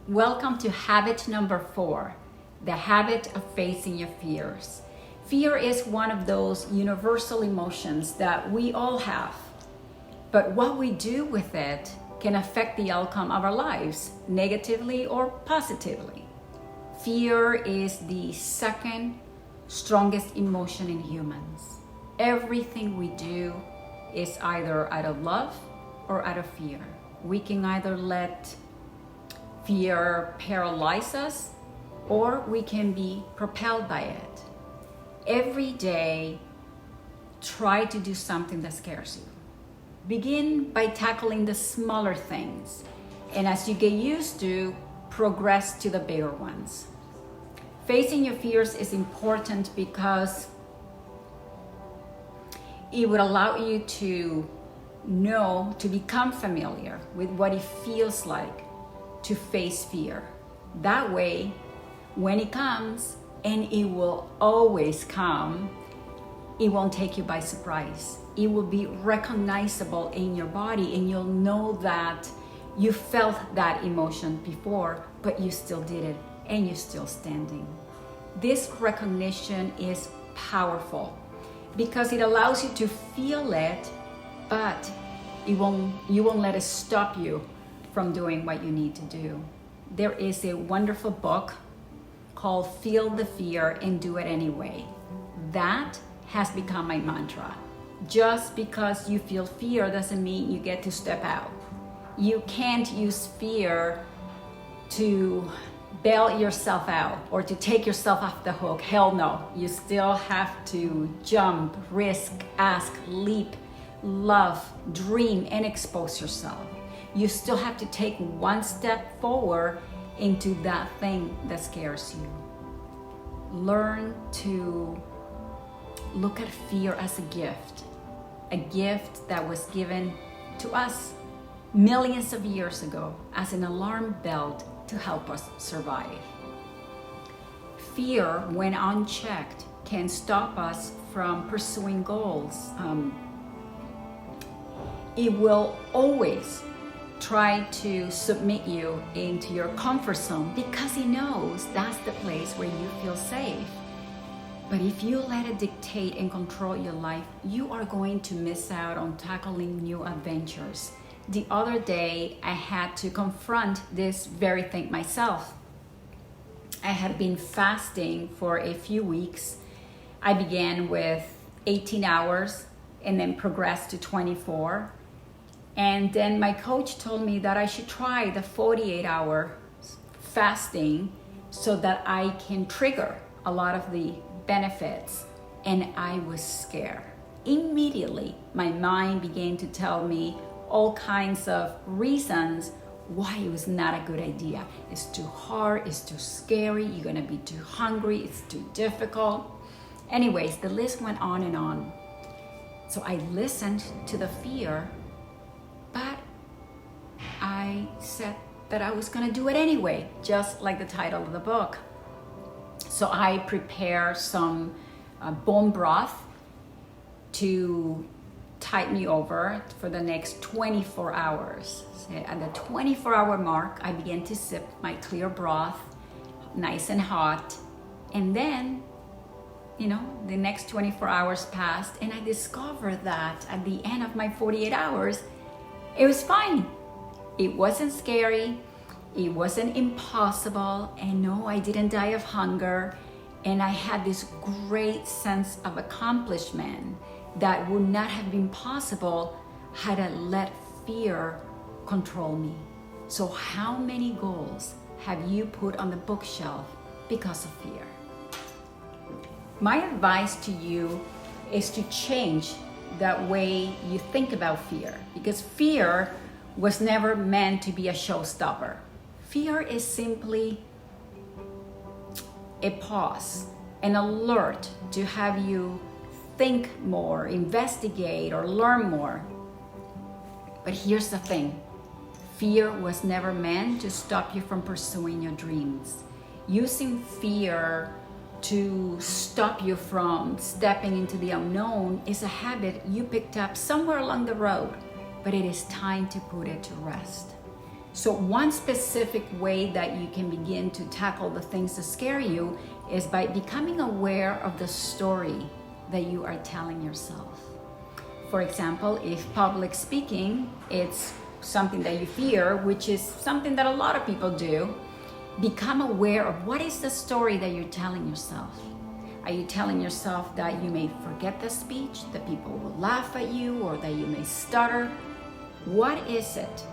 Welcome to habit number 4, the habit of facing your fears. Fear is one of those universal emotions that we all have, but what we do with it can affect the outcome of our lives, negatively or positively. Fear is the second strongest emotion in humans. Everything we do is either out of love or out of fear. We can either let fear paralyze us or we can be propelled by it. Every day, try to do something that scares you. Begin by tackling the smaller things, and as you get used to, progress to the bigger ones. Facing your fears is important because it would allow you to become familiar with what it feels like to face fear. That way, when it comes, and it will always come, it won't take you by surprise. It will be recognizable in your body, and you'll know that you felt that emotion before, but you still did it, and you're still standing. This recognition is powerful because it allows you to feel it, but you won't let it stop you from doing what you need to do. There is a wonderful book called Feel the Fear and Do It Anyway. That has become my mantra. Just because you feel fear doesn't mean you get to step out. You can't use fear to bail yourself out or to take yourself off the hook. Hell no. You still have to jump, risk, ask, leap, love, dream, and expose yourself. You still have to take one step forward into that thing that scares you. Learn to look at fear as a gift that was given to us millions of years ago as an alarm bell to help us survive. Fear, when unchecked, can stop us from pursuing goals. It will always try to submit you into your comfort zone because it knows that's the place where you feel safe. But if you let it dictate and control your life, you are going to miss out on tackling new adventures. The other day, I had to confront this very thing myself. I had been fasting for a few weeks. I began with 18 hours and then progressed to 24. And then my coach told me that I should try the 48-hour fasting so that I can trigger a lot of the benefits. And I was scared. Immediately, my mind began to tell me all kinds of reasons why it was not a good idea. It's too hard, it's too scary, you're gonna be too hungry, it's too difficult. Anyways, the list went on and on. So I listened to the fear, but I said that I was gonna do it anyway, just like the title of the book. So I prepared some bone broth to tide me over for the next 24 hours. So at the 24-hour mark, I began to sip my clear broth, nice and hot. And then, the next 24 hours passed, and I discovered that at the end of my 48 hours, it was fine. It wasn't scary. It wasn't impossible. And no, I didn't die of hunger. And I had this great sense of accomplishment that would not have been possible had I let fear control me. So how many goals have you put on the bookshelf because of fear? My advice to you is to change that way you think about fear, because fear was never meant to be a showstopper. Fear is simply a pause, an alert to have you think more, investigate, or learn more. But here's the thing. Fear was never meant to stop you from pursuing your dreams. Using fear to stop you from stepping into the unknown is a habit you picked up somewhere along the road, but it is time to put it to rest. So one specific way that you can begin to tackle the things that scare you is by becoming aware of the story that you are telling yourself. For example, if public speaking, it's something that you fear, which is something that a lot of people do, become aware of what is the story that you're telling yourself. Are you telling yourself that you may forget the speech, that people will laugh at you, or that you may stutter? What is it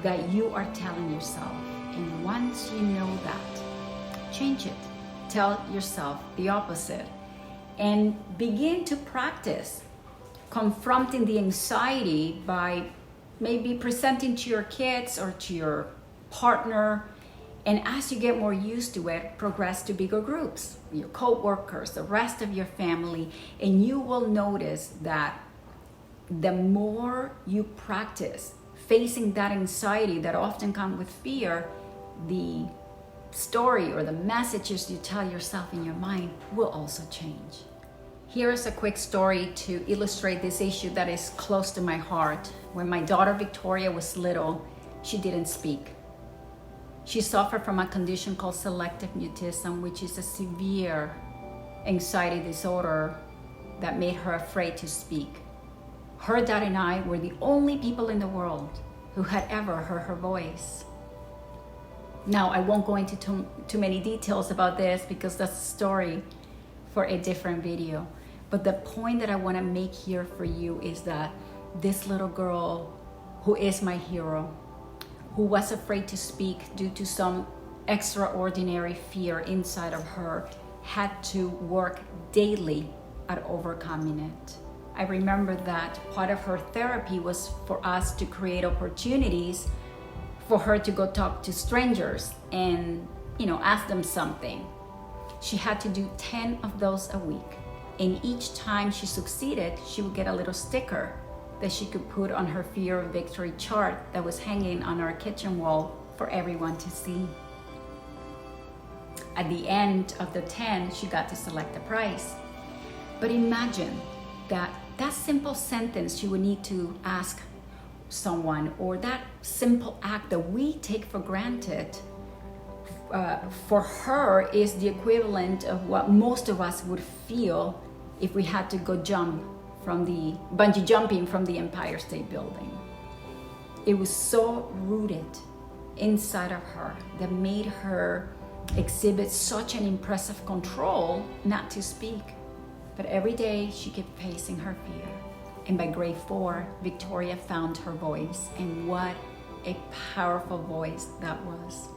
that you are telling yourself? And once you know that, change it. Tell yourself the opposite. And begin to practice confronting the anxiety by maybe presenting to your kids or to your partner. And as you get more used to it, progress to bigger groups, your co-workers, the rest of your family, and you will notice that the more you practice facing that anxiety that often comes with fear, the story or the messages you tell yourself in your mind will also change. Here is a quick story to illustrate this issue that is close to my heart. When my daughter Victoria was little, she didn't speak. She suffered from a condition called selective mutism, which is a severe anxiety disorder that made her afraid to speak. Her dad and I were the only people in the world who had ever heard her voice. Now, I won't go into too many details about this because that's a story for a different video. But the point that I want to make here for you is that this little girl, who is my hero, who was afraid to speak due to some extraordinary fear inside of her, had to work daily at overcoming it. I remember that part of her therapy was for us to create opportunities for her to go talk to strangers and, ask them something. She had to do 10 of those a week. And each time she succeeded, she would get a little sticker that she could put on her Fear of Victory chart that was hanging on our kitchen wall for everyone to see. At the end of the 10, she got to select the prize. But imagine that simple sentence she would need to ask someone, or that simple act that we take for granted, for her is the equivalent of what most of us would feel if we had to go bungee jumping from the Empire State Building. It was so rooted inside of her that made her exhibit such an impressive control not to speak. But every day she kept facing her fear. And by grade 4, Victoria found her voice. And what a powerful voice that was.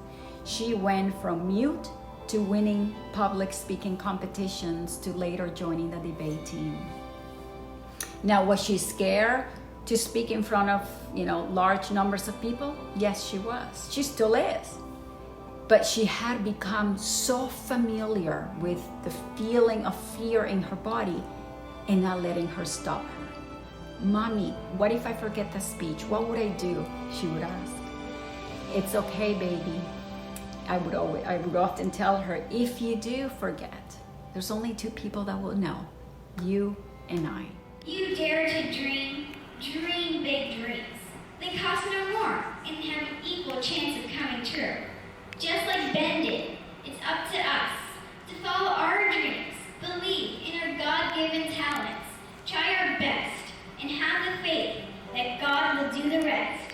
She went from mute to winning public speaking competitions to later joining the debate team. Now, was she scared to speak in front of, large numbers of people? Yes, she was. She still is. But she had become so familiar with the feeling of fear in her body and not letting her stop her. Mommy, what if I forget the speech? What would I do? She would ask. It's okay, baby. I would often tell her, if you do forget, there's only 2 people that will know, you and I. You dare to dream big dreams. They cost no more and have an equal chance of coming true. Just like Ben did, it's up to us to follow our dreams, believe in our God-given talents, try our best, and have the faith that God will do the rest.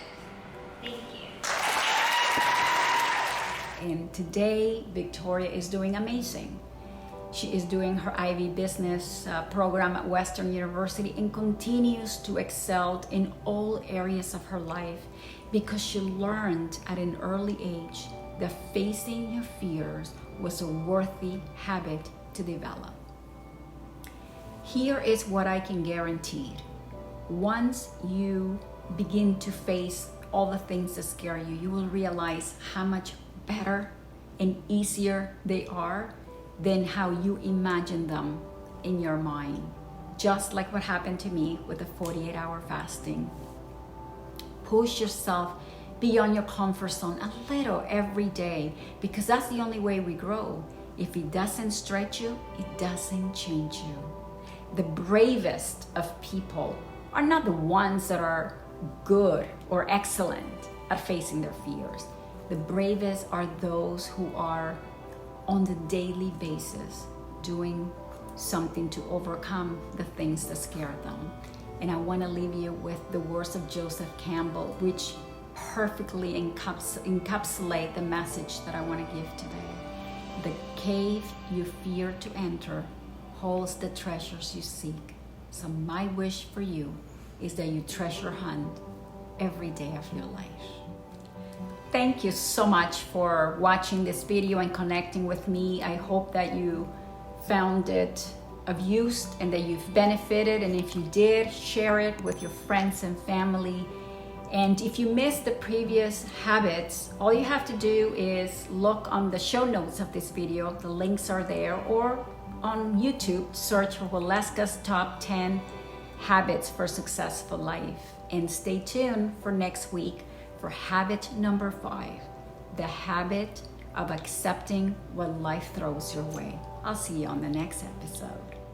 Thank you. And today, Victoria is doing amazing. She is doing her IB business program at Western University and continues to excel in all areas of her life because she learned at an early age that facing your fears was a worthy habit to develop. Here is what I can guarantee. Once you begin to face all the things that scare you, you will realize how much better and easier they are than how you imagine them in your mind. Just like what happened to me with the 48-hour fasting. Push yourself beyond your comfort zone a little every day, because that's the only way we grow. If it doesn't stretch you, it doesn't change you. The bravest of people are not the ones that are good or excellent. at facing their fears. The bravest are those who are on the daily basis doing something to overcome the things that scare them. And I want to leave you with the words of Joseph Campbell, which perfectly encapsulate the message that I want to give today. The cave you fear to enter holds the treasures you seek. So my wish for you is that you treasure hunt every day of your life. Thank you so much for watching this video and connecting with me. I hope that you found it of use and that you've benefited. And if you did, share it with your friends and family. And if you missed the previous habits, all you have to do is look on the show notes of this video. The links are there, or on YouTube, search for Waleuska's Top 10 Habits for Successful Life. And stay tuned for next week for habit number 5, the habit of accepting what life throws your way. I'll see you on the next episode.